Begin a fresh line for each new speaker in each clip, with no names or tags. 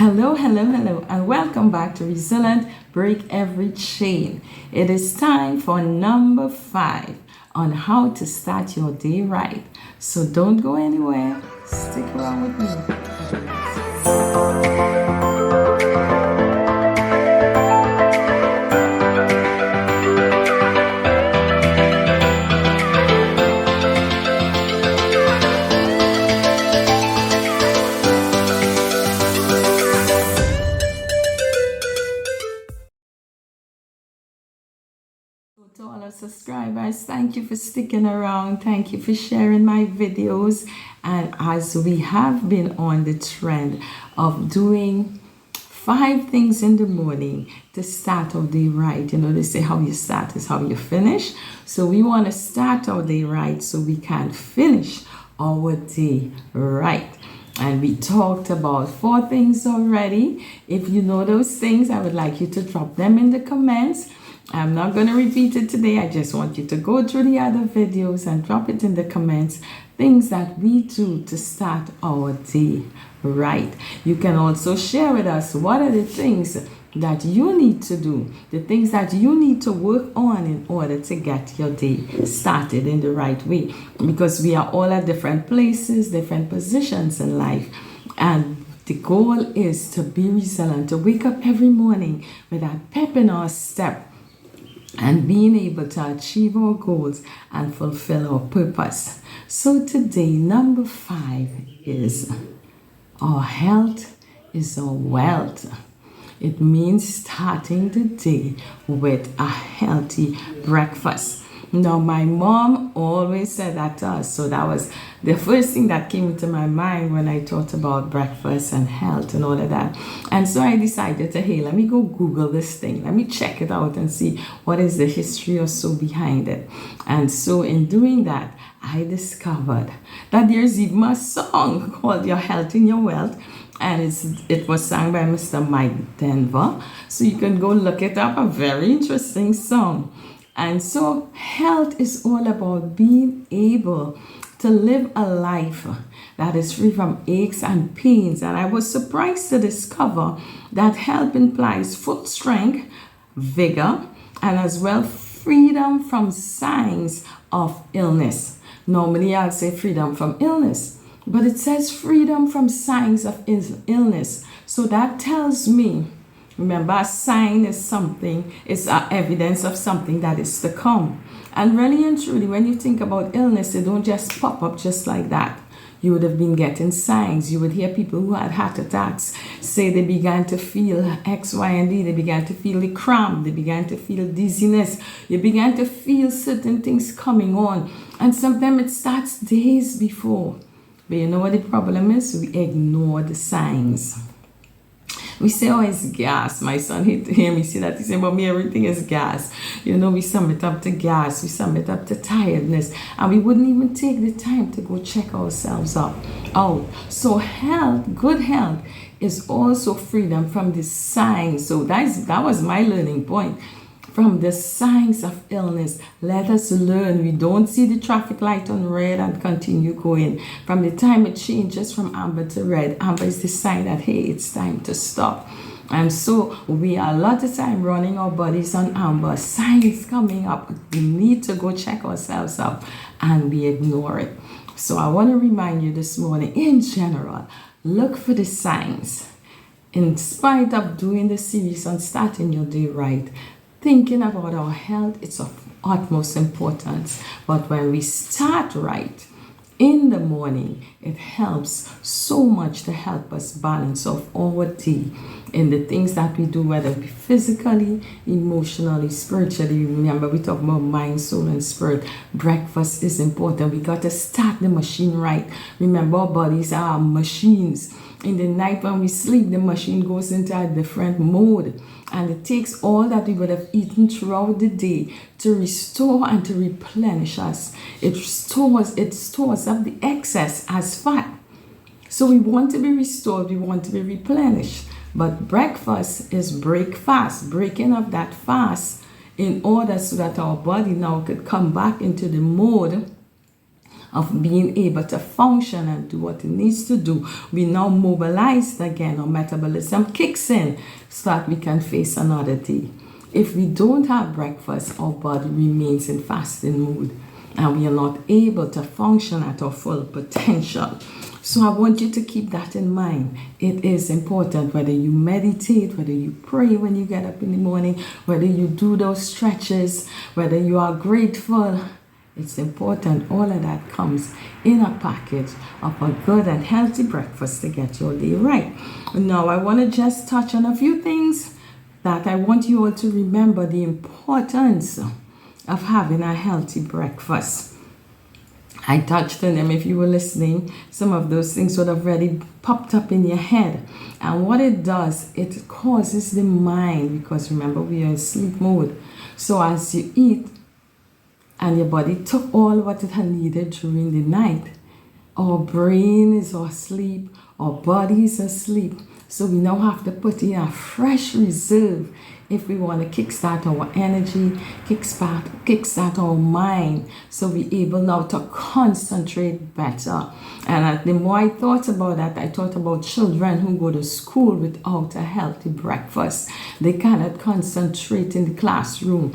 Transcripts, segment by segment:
Hello, and welcome back to Resilient Break Every Chain. It is time for number 5 on how to start your day right. So don't go anywhere. Stick around with me. To all our subscribers, thank you for sticking around. Thank you for sharing my videos. And as we have been on the trend of doing 5 things in the morning to start our day right. You know, they say how you start is how you finish. So we want to start our day right so we can finish our day right. And we talked about 4 things already. If you know those things, I would like you to drop them in the comments. I'm not going to repeat it today. I just want you to go through the other videos and drop it in the comments. Things that we do to start our day right. You can also share with us what are the things that you need to do, the things that you need to work on in order to get your day started in the right way. Because we are all at different places, different positions in life. And the goal is to be resilient, to wake up every morning with that pep in our step, and being able to achieve our goals and fulfill our purpose. So today, number 5 is our health is our wealth. It means starting the day with a healthy breakfast. Now, my mom always said that to us, so that was the first thing that came into my mind when I thought about breakfast and health and all of that. And so I decided to, hey, let me go Google this thing. Let me check it out and see what is the history or so behind it. And so in doing that, I discovered that there's even a song called Your Health in Your Wealth. And it was sung by Mr. Mike Denver. So you can go look it up, a very interesting song. And so health is all about being able to live a life that is free from aches and pains. And I was surprised to discover that health implies full strength, vigor, and as well freedom from signs of illness. Normally I'll say freedom from illness, but it says freedom from signs of illness. So that tells me, remember, a sign is something, it's evidence of something that is to come. And really and truly, when you think about illness, they don't just pop up just like that. You would have been getting signs. You would hear people who had heart attacks say they began to feel X, Y, and D. They began to feel the cramp. They began to feel dizziness. You began to feel certain things coming on. And sometimes it starts days before. But you know what the problem is? We ignore the signs. We say, oh, it's gas. My son hate to hear me say that. He said, Mommy, everything is gas. You know, we sum it up to gas. We sum it up to tiredness. And we wouldn't even take the time to go check ourselves out. So health, good health, is also freedom from the signs. So that was my learning point. From the signs of illness, let us learn. We don't see the traffic light on red and continue going. From the time it changes from amber to red, amber is the sign that, hey, it's time to stop. And so we are a lot of time running our bodies on amber, signs coming up. We need to go check ourselves out, and we ignore it. So I want to remind you this morning, in general, look for the signs. In spite of doing the series on starting your day right, thinking about our health, it's of utmost importance. But when we start right in the morning, it helps so much to help us balance off our day in the things that we do, whether it be physically, emotionally, spiritually. Remember, we talk about mind, soul, and spirit. Breakfast is important. We got to start the machine right. Remember, our bodies are machines. In the night when we sleep, the machine goes into a different mode. And it takes all that we would have eaten throughout the day to restore and to replenish us. It stores up the excess as fat. So we want to be restored, we want to be replenished. But breakfast is break fast, breaking up that fast in order so that our body now could come back into the mode of being able to function and do what it needs to do. We now mobilized again, our metabolism kicks in so that we can face another day. If we don't have breakfast, our body remains in fasting mood and we are not able to function at our full potential. So I want you to keep that in mind. It is important whether you meditate, whether you pray when you get up in the morning, whether you do those stretches, whether you are grateful. It's important. All of that comes in a package of a good and healthy breakfast to get your day right. Now I want to just touch on a few things that I want you all to remember the importance of having a healthy breakfast. I touched on them. If you were listening, some of those things would have already popped up in your head. And what it does, it causes the mind, because remember, we are in sleep mode. So as you eat and your body took all what it had needed during the night, our brain is asleep, our body is asleep. So we now have to put in a fresh reserve if we want to kickstart our energy, kickstart our mind, so we're able now to concentrate better. And the more I thought about that, I thought about children who go to school without a healthy breakfast. They cannot concentrate in the classroom.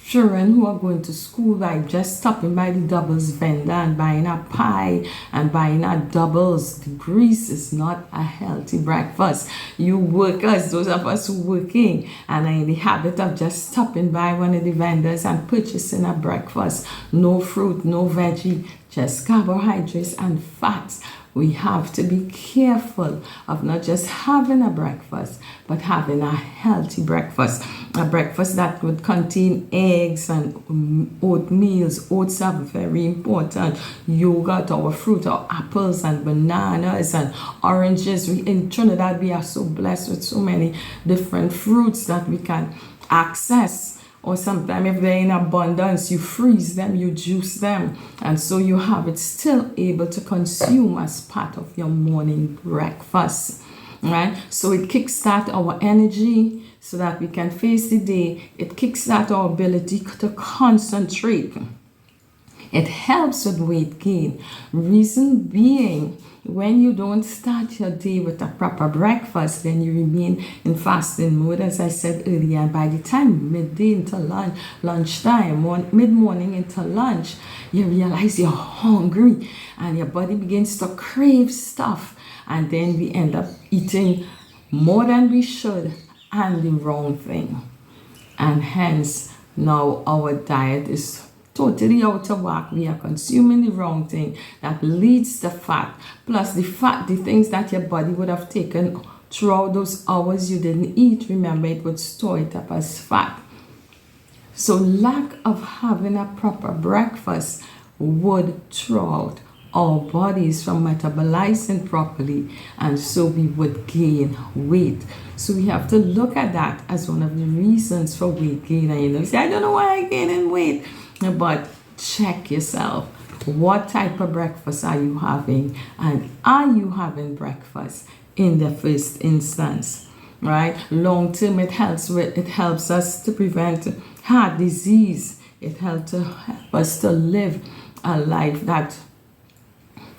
Children who are going to school by just stopping by the doubles vendor and buying a pie and buying a doubles degrees is not a healthy breakfast. You workers, those of us who are working and are in the habit of just stopping by one of the vendors and purchasing a breakfast, no fruit, no veggie, just carbohydrates and fats. We have to be careful of not just having a breakfast, but having a healthy breakfast. A breakfast that would contain eggs and oatmeals. Oats are very important. Yogurt, our fruit, our apples and bananas and oranges. In Trinidad, we are so blessed with so many different fruits that we can access. Or sometimes if they're in abundance, you freeze them, you juice them. And so you have it still able to consume as part of your morning breakfast. Right? So it kickstarts our energy so that we can face the day. It kickstarts our ability to concentrate. It helps with weight gain. Reason being, when you don't start your day with a proper breakfast, then you remain in fasting mode, as I said earlier. And by the time midday into lunchtime, mid-morning into lunch, you realize you're hungry and your body begins to crave stuff. And then we end up eating more than we should and the wrong thing. And hence, now our diet is totally out of whack. We are consuming the wrong thing that leads to fat. Plus the things that your body would have taken throughout those hours you didn't eat, remember, it would store it up as fat. So lack of having a proper breakfast would throw out our bodies from metabolizing properly, and so we would gain weight. So we have to look at that as one of the reasons for weight gain. And you say, I don't know why I'm gaining weight. But check yourself. What type of breakfast are you having? And are you having breakfast in the first instance? Right? Long term, it helps us to prevent heart disease. It helps us to live a life that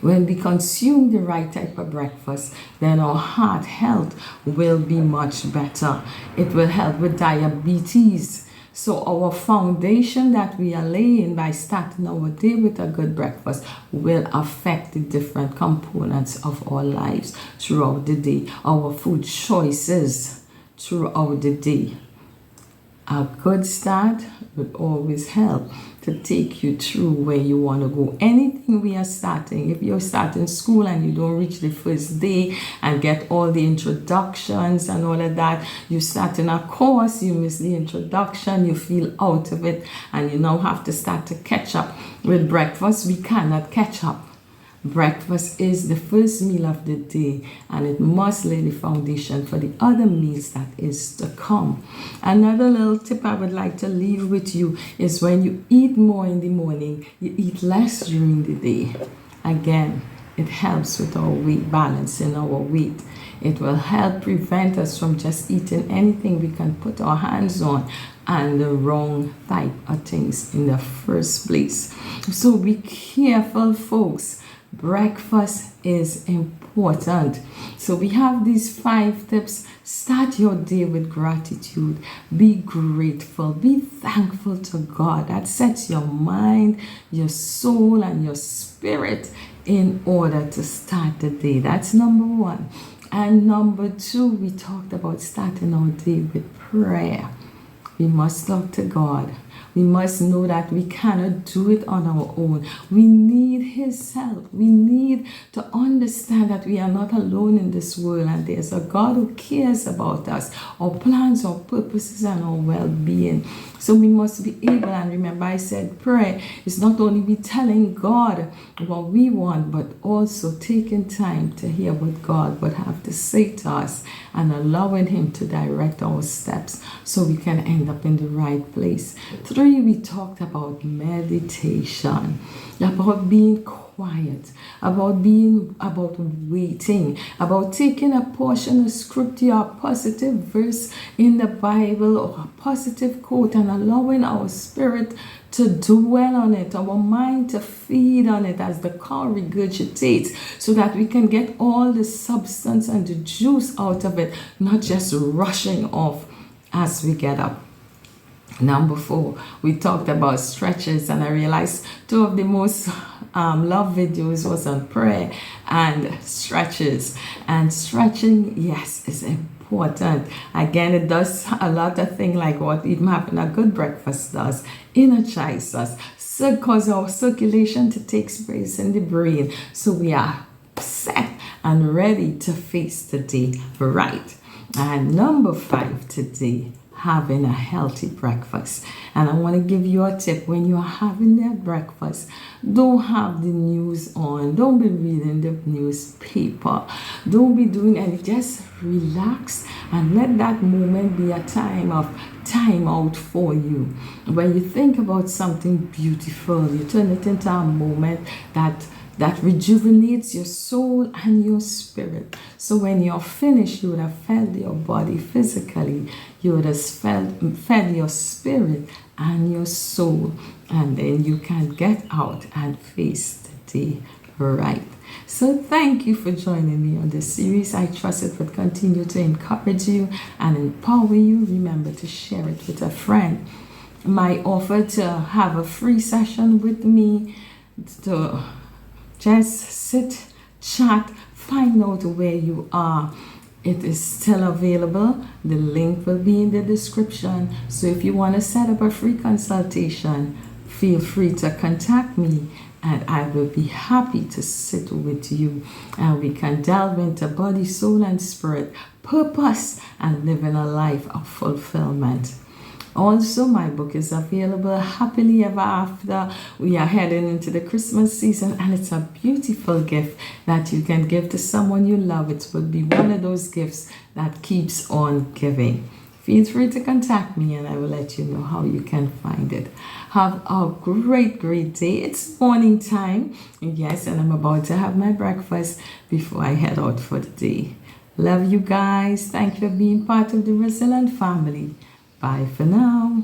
when we consume the right type of breakfast, then our heart health will be much better. It will help with diabetes. So our foundation that we are laying by starting our day with a good breakfast will affect the different components of our lives throughout the day. Our food choices throughout the day. A good start will always help to take you through where you want to go. Anything we are starting, if you're starting school and you don't reach the first day and get all the introductions and all of that, you start in a course, you miss the introduction, you feel out of it, and you now have to start to catch up. With breakfast, we cannot catch up. Breakfast is the first meal of the day, and it must lay the foundation for the other meals that is to come. Another little tip I would like to leave with you is when you eat more in the morning, you eat less during the day. Again, it helps with our weight, balancing our weight. It will help prevent us from just eating anything we can put our hands on and the wrong type of things in the first place. So be careful, folks. Breakfast is important. So we have these 5 tips. Start your day with gratitude. Be grateful. Be thankful to God. That sets your mind, your soul, and your spirit in order to start the day. That's number 1. And number 2, we talked about starting our day with prayer. We must talk to God. We must know that we cannot do it on our own. We need His help. We need to understand that we are not alone in this world, and there's a God who cares about us, our plans, our purposes, and our well-being. So we must be able, and remember I said prayer is not only be telling God what we want, but also taking time to hear what God would have to say to us and allowing Him to direct our steps so we can end up in the right place. 3, we talked about meditation, about being quiet, about waiting, about taking a portion of scripture, a positive verse in the Bible, or a positive quote, and allowing our spirit to dwell on it, our mind to feed on it as the cow regurgitates, so that we can get all the substance and the juice out of it, not just rushing off as we get up. Number 4, we talked about stretches, and I realized 2 of the most loved videos was on prayer and stretches. And stretching, yes, is important. Again, it does a lot of things like what even having a good breakfast does. Energize us, cause our circulation to take place in the brain, so we are set and ready to face the day right. And number 5 today, having a healthy breakfast. And I want to give you a tip. When you are having that breakfast, don't have the news on. Don't be reading the newspaper. Don't be doing anything. Just relax and let that moment be a time out for you. When you think about something beautiful, you turn it into a moment that rejuvenates your soul and your spirit. So when you're finished, you would have fed your body physically, you would have fed your spirit and your soul, and then you can get out and face the day right. So thank you for joining me on this series. I trust it would continue to encourage you and empower you. Remember to share it with a friend. My offer to have a free session with me, to just sit, chat, find out where you are. It is still available. The link will be in the description. So if you want to set up a free consultation, feel free to contact me, and I will be happy to sit with you, and we can delve into body, soul, and spirit, purpose, and living a life of fulfillment. Also, my book is available, Happily Ever After. We are heading into the Christmas season, and it's a beautiful gift that you can give to someone you love. It will be one of those gifts that keeps on giving. Feel free to contact me, and I will let you know how you can find it. Have a great day. It's morning time. Yes, and I'm about to have my breakfast before I head out for the day. Love you guys. Thank you for being part of the Resilient family. Bye for now.